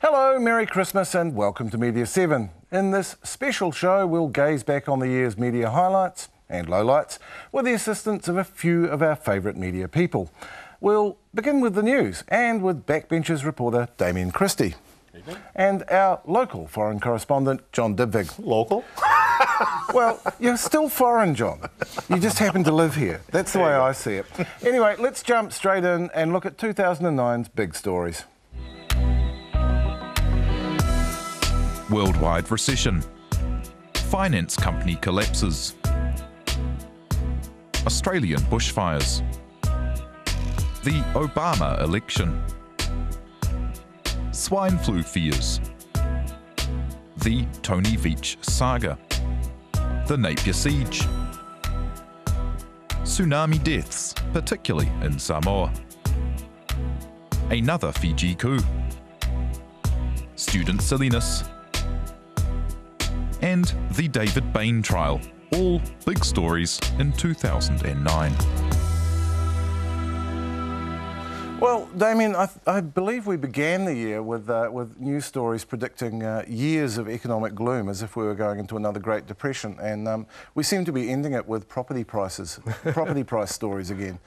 Hello, Merry Christmas and welcome to Media7. In this special show, we'll gaze back on the year's media highlights and lowlights with the assistance of a few of our favourite media people. We'll begin with the news and with backbenches reporter Damien Christie and our local foreign correspondent John Dibvig. Local? Well, you're still foreign, John. You just happen to live here. That's the way I see it. Anyway, let's jump straight in and look at 2009's big stories. Worldwide recession. Finance company collapses. Australian bushfires. The Obama election. Swine flu fears. The Tony Veitch saga. The Napier siege. Tsunami deaths, particularly in Samoa. Another Fiji coup. Student silliness. And the David Bain trial, all big stories in 2009. Well, Damien, I believe we began the year with news stories predicting years of economic gloom, as if we were going into another Great Depression, and we seem to be ending it with property price stories again.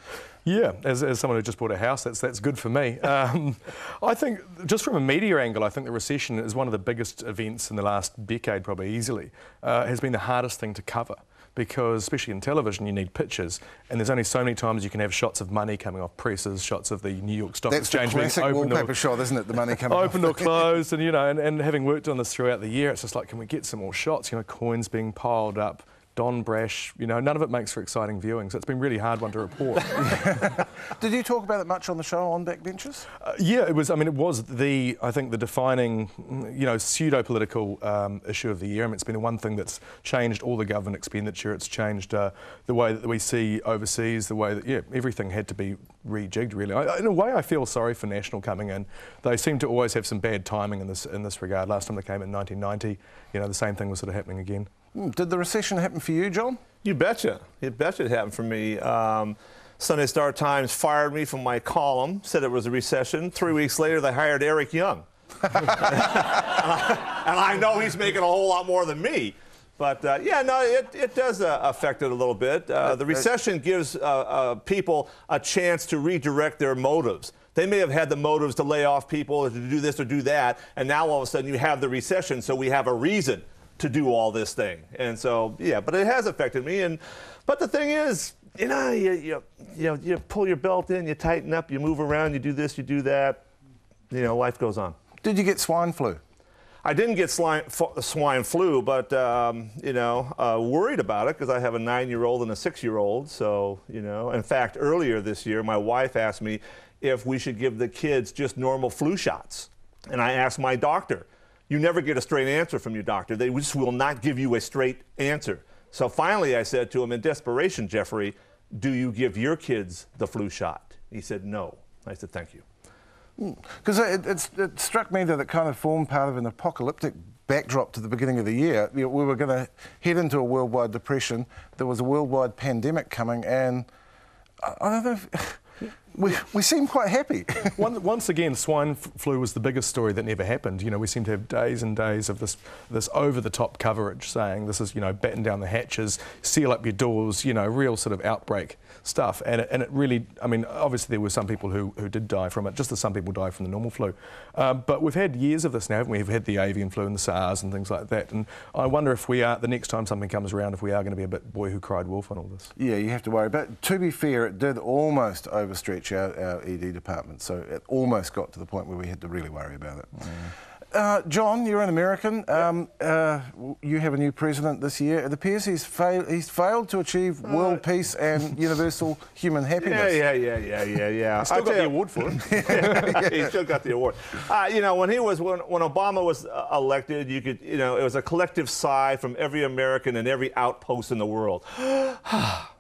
Yeah, as someone who just bought a house, that's good for me. I think, just from a media angle, I think the recession is one of the biggest events in the last decade, probably easily. Has been the hardest thing to cover, because especially in television you need pictures, and there's only so many times you can have shots of money coming off presses, shots of the New York Stock Exchange being classic wallpaper shot, isn't it? The money coming opened off. or closed, and and having worked on this throughout the year, it's just like, can we get some more shots? Coins being piled up. Don Brash, none of it makes for exciting viewing, so it's been really hard one to report. Did you talk about it much on the show on Backbenches? Yeah, it was. I was the defining, pseudo-political issue of the year. It's been the one thing that's changed all the government expenditure. It's changed the way that we see overseas, the way that everything had to be rejigged. Really, in a way, I feel sorry for National coming in. They seem to always have some bad timing in this regard. Last time they came in 1990, the same thing was sort of happening again. Did the recession happen for you, John? You betcha. You betcha it happened for me. Sunday Star Times fired me from my column, said it was a recession. 3 weeks later, they hired Eric Young. and I know he's making a whole lot more than me. But, it does affect it a little bit. The recession gives people a chance to redirect their motives. They may have had the motives to lay off people or to do this or do that, and now all of a sudden you have the recession, so we have a reason to do all this thing. And so, but it has affected me. But the thing is, you pull your belt in, you tighten up, you move around, you do this, you do that. Life goes on. Did you get swine flu? I didn't get swine flu, but, worried about it because I have a 9-year-old and a 6-year-old. So, in fact, earlier this year, my wife asked me if we should give the kids just normal flu shots. And I asked my doctor. You never get a straight answer from your doctor. They just will not give you a straight answer. So finally I said to him in desperation, Jeffrey, do you give your kids the flu shot? He said, no. I said, thank you. Because it struck me that it kind of formed part of an apocalyptic backdrop to the beginning of the year. We were going to head into a worldwide depression. There was a worldwide pandemic coming, and I don't know if... We seem quite happy. Once again, swine flu was the biggest story that never happened. We seem to have days and days of this over-the-top coverage saying this is, batten down the hatches, seal up your doors, real sort of outbreak stuff. And it really, obviously there were some people who did die from it, just as some people die from the normal flu. But we've had years of this now, haven't we? We've had the avian flu and the SARS and things like that. And I wonder if we are, the next time something comes around, if we are going to be a bit boy who cried wolf on all this. Yeah, you have to worry. But to be fair, it did almost overstretch our ED department, so it almost got to the point where we had to really worry about it. John, you're an American. You have a new president this year. It appears he's failed to achieve world peace and universal human happiness. Yeah. He still got the award for it. He still got the award. When Obama was elected, you could, it was a collective sigh from every American and every outpost in the world.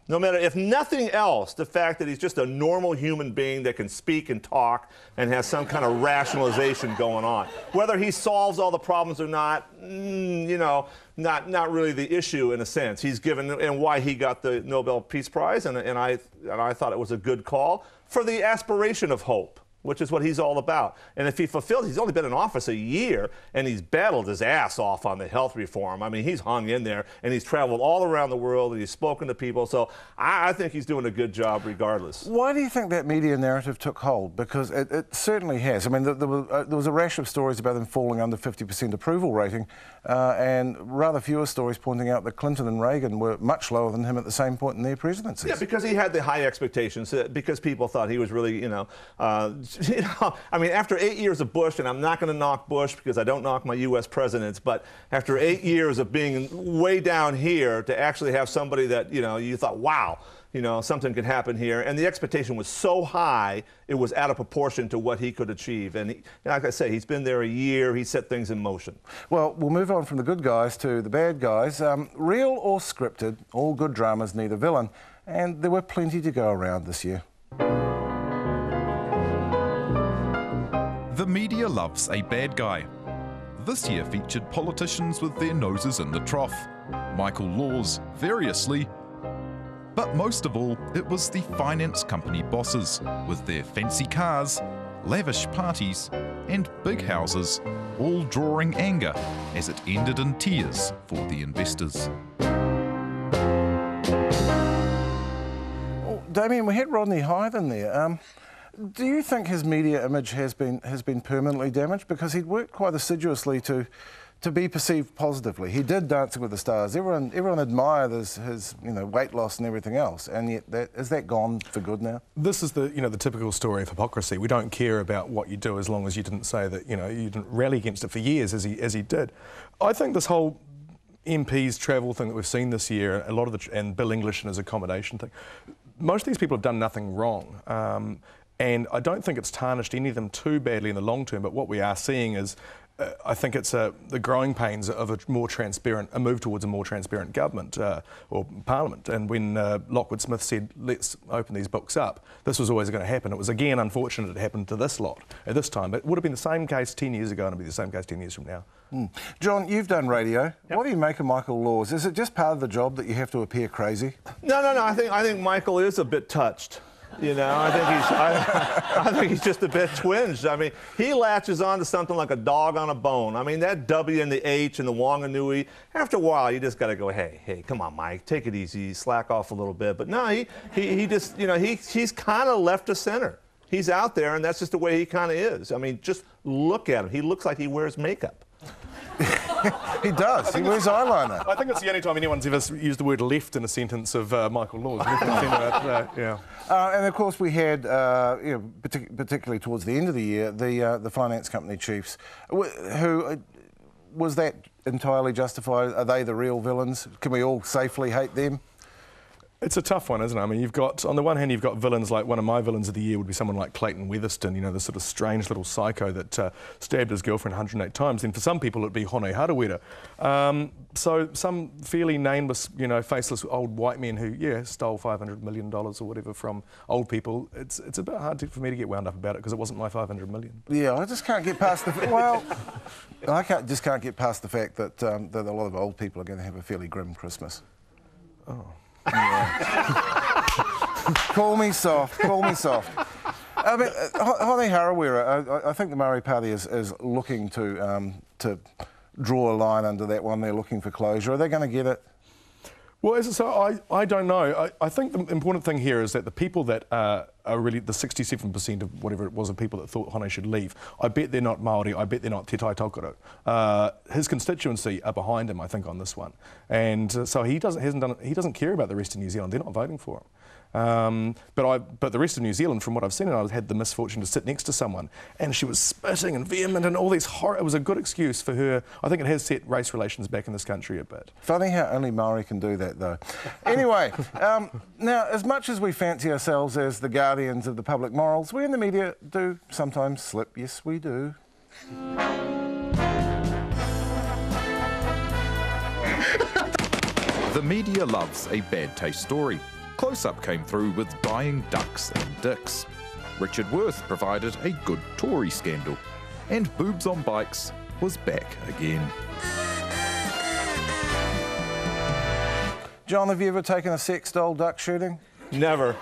No matter, if nothing else, the fact that he's just a normal human being that can speak and talk and has some kind of rationalization going on. Whether he solves all the problems or not, not really the issue in a sense. He's given, and why he got the Nobel Peace Prize, and I thought it was a good call for the aspiration of hope. which is what he's all about. And if he fulfills, he's only been in office a year, and he's battled his ass off on the health reform. I mean, he's hung in there, and he's traveled all around the world, and he's spoken to people. So I think he's doing a good job regardless. Why do you think that media narrative took hold? Because it certainly has. I mean, there was a rash of stories about him falling under 50% approval rating, and rather fewer stories pointing out that Clinton and Reagan were much lower than him at the same point in their presidencies. Yeah, because he had the high expectations, because people thought he was really, I mean, after 8 years of Bush, and I'm not going to knock Bush because I don't knock my U.S. presidents, but after 8 years of being way down here to actually have somebody that, you thought, wow, something could happen here. And the expectation was so high, it was out of proportion to what he could achieve. And like I say, he's been there a year. He set things in motion. Well, we'll move on from the good guys to the bad guys. Real or scripted, all good dramas need a villain. And there were plenty to go around this year. The media loves a bad guy. This year featured politicians with their noses in the trough, Michael Laws variously, but most of all, it was the finance company bosses with their fancy cars, lavish parties and big houses, all drawing anger as it ended in tears for the investors. Well, Damien, we had Rodney Hyde in there. Do you think his media image has been permanently damaged? Because he'd worked quite assiduously to be perceived positively. He did Dancing with the Stars. Everyone admired his weight loss and everything else, and yet is that gone for good now? This is the typical story of hypocrisy. We don't care about what you do as long as you didn't say that you didn't rally against it for years as he did. I think this whole MPs travel thing that we've seen this year, a lot of and Bill English and his accommodation thing, most of these people have done nothing wrong. And I don't think it's tarnished any of them too badly in the long term, but what we are seeing is I think it's the growing pains of a move towards a more transparent government or parliament. And when Lockwood Smith said, let's open these books up, this was always going to happen. It was, again, unfortunate it happened to this lot at this time. But it would have been the same case 10 years ago and it'll be the same case 10 years from now. John, you've done radio. Yep. What do you make of Michael Laws? Is it just part of the job that you have to appear crazy? No. I think Michael is a bit touched. I think he's just a bit twinged. I mean, he latches on to something like a dog on a bone. I mean, that W and the H and the Wanganui, after a while, you just got to go, hey, come on, Mike, take it easy, slack off a little bit. But no, he just, he's kind of left to center. He's out there, and that's just the way he kind of is. I mean, just look at him. He looks like he wears makeup. He does. He wears eyeliner. I think it's the only time anyone's ever used the word left in a sentence of Michael Laws. Yeah. And of course, we had, particularly towards the end of the year, the finance company chiefs. Who was that entirely justified? Are they the real villains? Can we all safely hate them? It's a tough one, isn't it? I mean, on the one hand, you've got villains like, one of my villains of the year would be someone like Clayton Weatherston, the sort of strange little psycho that stabbed his girlfriend 108 times. Then for some people, it'd be Hone Harawira. So some fairly nameless, faceless old white men who, stole $500 million or whatever from old people. It's a bit hard for me to get wound up about it because it wasn't my $500 million. Yeah, I just can't get past the just can't get past the fact that a lot of old people are going to have a fairly grim Christmas. Oh. Yeah. Call me soft. I mean, Hone Harawira, I think the Māori Party is looking to draw a line under that one. They're looking for closure. Are they going to get it? Well, I don't know. I think the important thing here is that the people that are really the 67% of whatever it was of people that thought Hone should leave, I bet they're not Māori, I bet they're not Te Tai Tokoro. His constituency are behind him, I think, on this one. And so he doesn't care about the rest of New Zealand. They're not voting for him. But the rest of New Zealand, from what I've seen, and I had the misfortune to sit next to someone, and she was spitting and vehement and all these it was a good excuse for her. I think it has set race relations back in this country a bit. Funny how only Māori can do that, though. Anyway, now, as much as we fancy ourselves as the guardians of the public morals, we in the media do sometimes slip. Yes, we do. The media loves a bad taste story. Close-Up came through with dying ducks and dicks. Richard Worth provided a good Tory scandal. And Boobs on Bikes was back again. John, have you ever taken a sex doll duck shooting? Never.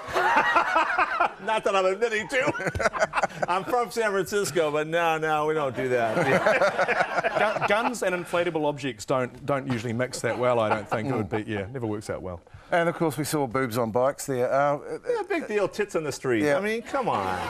Not that I'm admitting to. I'm from San Francisco, but no, we don't do that. Guns and inflatable objects don't usually mix that well, I don't think. It would be, never works out well. And of course we saw boobs on bikes there. Yeah, big deal, tits on the street. Yeah. I mean, come on.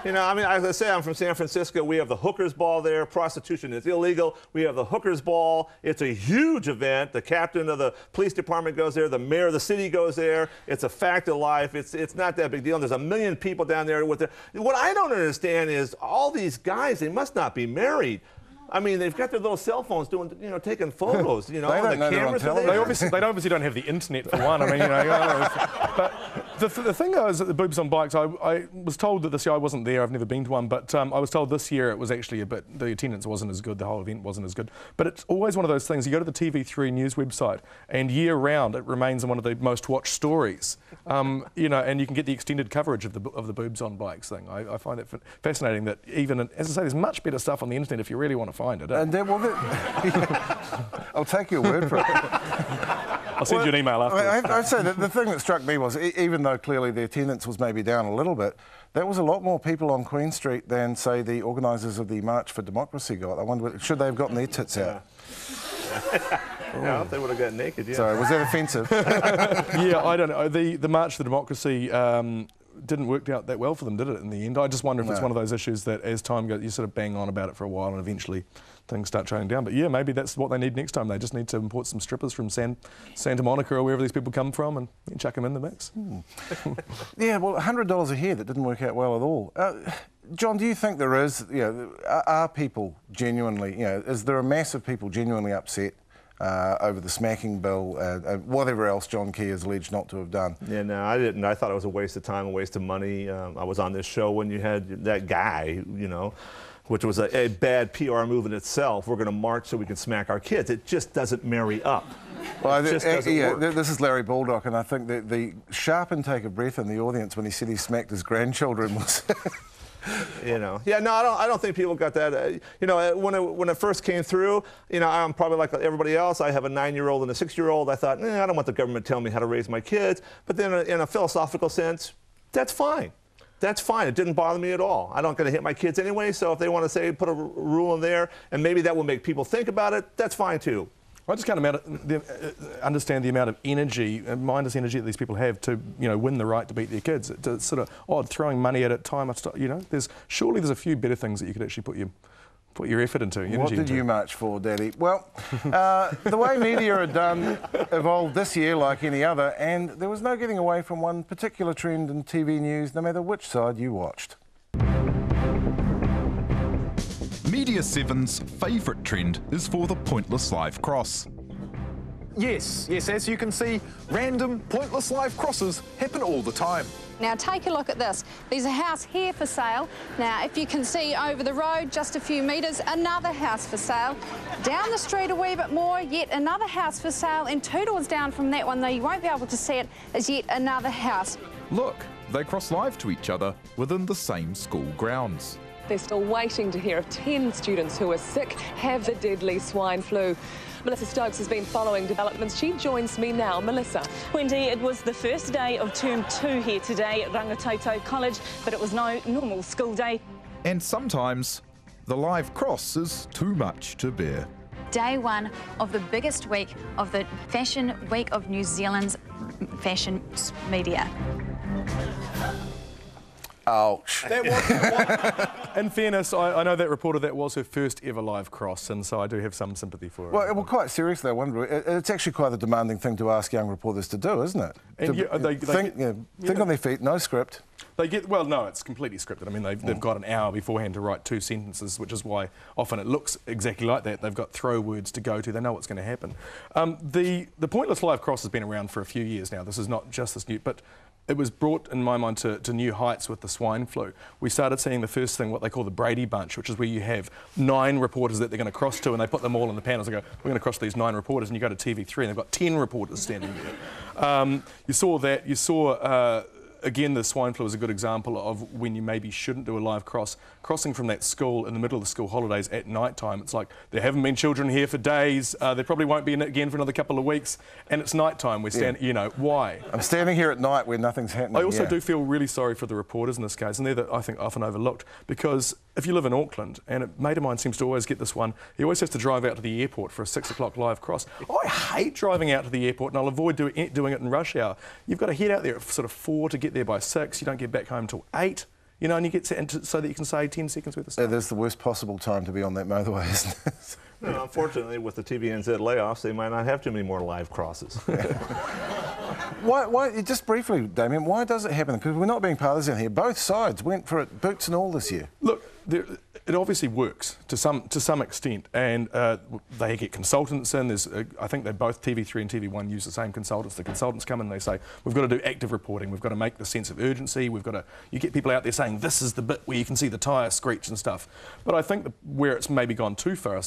You know, I mean, as I say, I'm from San Francisco. We have the hookers ball there. Prostitution is illegal. We have the hookers ball. It's a huge event. The captain of the police department goes there. The mayor of the city goes there. It's a fact of life. It's not that big deal. There's 1 million people down there with it. What I don't understand is all these guys, they must not be married. I mean, they've got their little cell phones doing, taking photos, They don't know they're on television. They obviously don't have the internet for one. I mean, but the thing is, at the boobs on bikes, I was told that this year I wasn't there. I've never been to one, but I was told this year it was actually the attendance wasn't as good. The whole event wasn't as good. But it's always one of those things. You go to the TV3 news website, and year round it remains one of the most watched stories. And you can get the extended coverage of the boobs on bikes thing. I find it fascinating that even, as I say, there's much better stuff on the internet if you really want to find it. And I'll take your word for it. I'll send you an email afterwards. I'd say that the thing that struck me was, even though clearly the attendance was maybe down a little bit, there was a lot more people on Queen Street than, say, the organisers of the March for Democracy got. I wonder, should they have gotten their tits out? Yeah, if they would have got naked, yeah. Sorry, was that offensive? Yeah, I don't know. The March for Democracy didn't work out that well for them, did it, in the end? I just wonder if it's one of those issues that as time goes, you sort of bang on about it for a while and eventually things start trailing down. But yeah, maybe that's what they need next time. They just need to import some strippers from Santa Monica or wherever these people come from and chuck them in the mix. Yeah, well, $100 a head, that didn't work out well at all. John, do you think there is, are people genuinely, is there a mass of people genuinely upset over the smacking bill, whatever else John Key is alleged not to have done? Yeah, no, I didn't. I thought it was a waste of time, a waste of money. I was on this show when you had that guy, which was a bad PR move in itself. We're going to march so we can smack our kids. It just doesn't marry up. Well, this is Larry Baldock, and I think that the sharp intake of breath in the audience when he said he smacked his grandchildren was... Yeah, no, I don't think people got that. When it first came through, I'm probably like everybody else. I have a 9-year-old and a 6-year-old. I thought, I don't want the government telling me how to raise my kids. But then, in a philosophical sense, that's fine. That's fine. It didn't bother me at all. I don't get to hit my kids anyway. So if they want to say put a rule in there, and maybe that will make people think about it, that's fine too. I just can't understand the amount of energy, mindless energy that these people have to, win the right to beat their kids. It's sort of odd, throwing money at it, time, surely there's a few better things that you could actually put your effort into. What did you march for, Daddy? Well, the way media are done evolved this year like any other, and there was no getting away from one particular trend in TV news, no matter which side you watched. Media7's favourite trend is for the pointless live cross. Yes, as you can see, random pointless live crosses happen all the time. Now take a look at this. There's a house here for sale. Now if you can see over the road just a few metres, another house for sale. Down the street a wee bit more, yet another house for sale, and 2 doors down from that one, though you won't be able to see it, is yet another house. Look, they cross live to each other within the same school grounds. They're still waiting to hear if 10 students who are sick have the deadly swine flu. Melissa Stokes has been following developments. She joins me now. Melissa. Wendy, it was the first day of term 2 here today at Rangitoto College, but it was no normal school day. And sometimes the live cross is too much to bear. Day 1 of the biggest week of the Fashion Week of New Zealand's fashion media. Ouch. In fairness, I know that reporter, that was her first ever live cross, and so I do have some sympathy for her. Well, quite seriously, I wonder, it's actually quite a demanding thing to ask young reporters to do, isn't it? And think on their feet, no script. Well, no, it's completely scripted. I mean, they've got an hour beforehand to write 2 sentences, which is why often it looks exactly like that. They've got throw words to go to. They know what's going to happen. The pointless live cross has been around for a few years now. This is not just this new, but it was brought, in my mind, to new heights with the swine flu. We started seeing the first thing, what they call the Brady Bunch, which is where you have 9 reporters that they're going to cross to, and they put them all in the panels and go, we're going to cross these 9 reporters, and you go to TV3 and they've got 10 reporters standing there. You saw that. You saw again, the swine flu is a good example of when you maybe shouldn't do a live crossing from that school in the middle of the school holidays at night time. It's like, there haven't been children here for days, there probably won't be again for another couple of weeks, and it's night time. We're standing, you know, why? I'm standing here at night where nothing's happening. I also do feel really sorry for the reporters in this case, and they're that I think often overlooked, because if you live in Auckland, and a mate of mine seems to always get this one, he always has to drive out to the airport for a 6 o'clock live cross. I hate driving out to the airport, and I'll avoid doing it in rush hour. You've got to head out there at sort of 4 to get there by 6. You don't get back home till 8. You know, and you get so that you can say 10 seconds worth of stuff. It is the worst possible time to be on that motorway, isn't it? Well, unfortunately, with the TVNZ layoffs, they might not have too many more live crosses. Why, just briefly, Damien, why does it happen? Because we're not being partisan here. Both sides went for it, boots and all this year. Look, it obviously works to some extent, and they get consultants in. I think they both, TV3 and TV1, use the same consultants. The consultants come in and they say, we've got to do active reporting, we've got to make the sense of urgency, you get people out there saying, this is the bit where you can see the tyre screech and stuff. But I think where it's maybe gone too far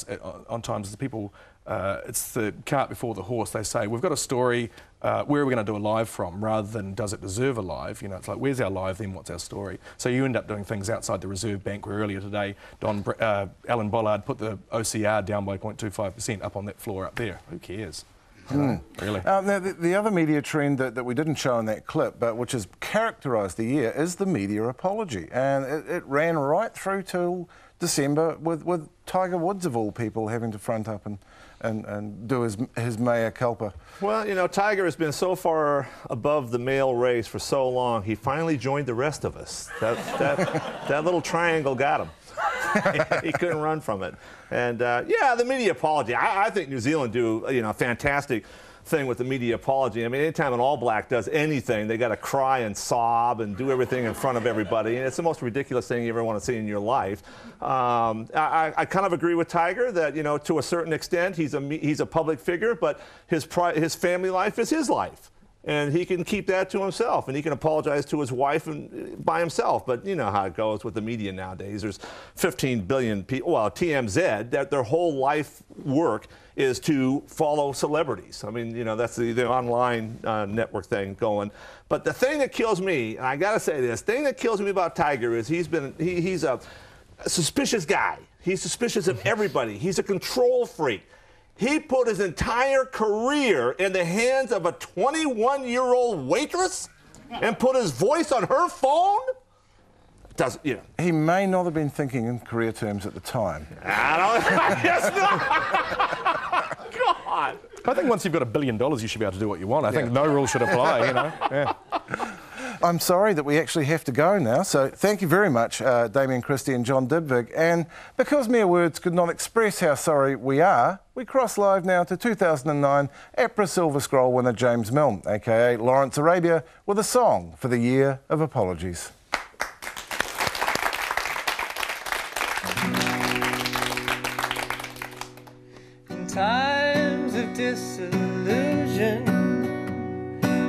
on times is the people, it's the cart before the horse. They say, we've got a story, where are we going to do a live from, rather than does it deserve a live? You know, it's like, where's our live, then what's our story? So you end up doing things outside the Reserve Bank, where earlier today, Alan Bollard put the OCR down by 0.25% up on that floor up there. Who cares? Really. Now, the other media trend that we didn't show in that clip, but which has characterised the year, is the media apology. And it ran right through till December with Tiger Woods, of all people, having to front up and do his mea culpa. Well, you know, Tiger has been so far above the male race for so long, he finally joined the rest of us. That little triangle got him. He couldn't run from it. And, yeah, the media apology. I think New Zealand do, you know, a fantastic thing with the media apology. I mean, anytime an All Black does anything, they got to cry and sob and do everything in front of everybody, and it's the most ridiculous thing you ever want to see in your life. I kind of agree with Tiger that, you know, to a certain extent, he's a public figure, but his family life is his life. And he can keep that to himself, and he can apologize to his wife and by himself. But you know how it goes with the media nowadays. There's 15 billion people. Well, TMZ, their whole life work is to follow celebrities. I mean, you know, that's the online network thing going. But the thing that kills me, and I got to say this, the thing that kills me about Tiger is he's a suspicious guy. He's suspicious of everybody. He's a control freak. He put his entire career in the hands of a 21-year-old waitress and put his voice on her phone? You know. He may not have been thinking in career terms at the time. I guess not. God. I think once you've got $1 billion, you should be able to do what you want. I think no rule should apply, you know. Yeah. I'm sorry that we actually have to go now, so thank you very much, Damien Christie and John Dibvig. And because mere words could not express how sorry we are, we cross live now to 2009 APRA Silver Scroll winner James Milne, aka Lawrence Arabia, with a song for the Year of Apologies. In times of disillusion,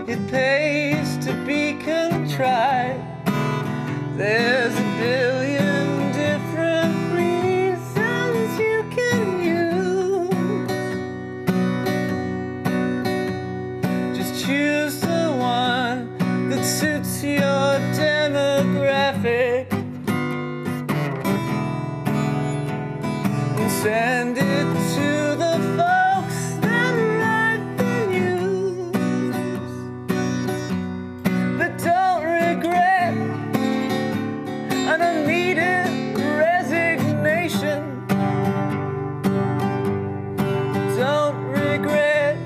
it pays to be contrite. There's a billion different reasons you can use. Just choose the one that suits your demographic and send it to the folks that write the news. But don't regret an unneeded resignation. Don't regret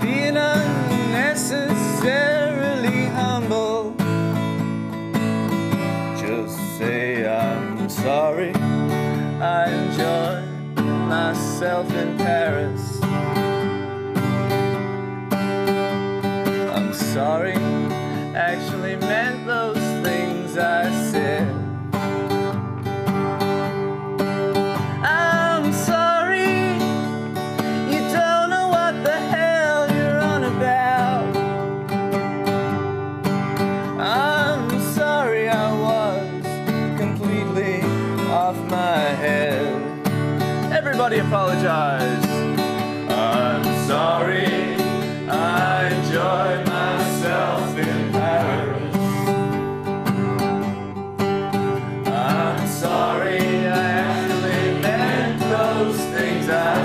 being unnecessarily humble. Just say I'm sorry. I enjoy myself in Paris. I'm sorry, actually meant those things I said. I'm sorry, you don't know what the hell you're on about. I'm sorry I was completely off my head. Everybody apologize. I'm sorry, I enjoy myself in Paris. those things I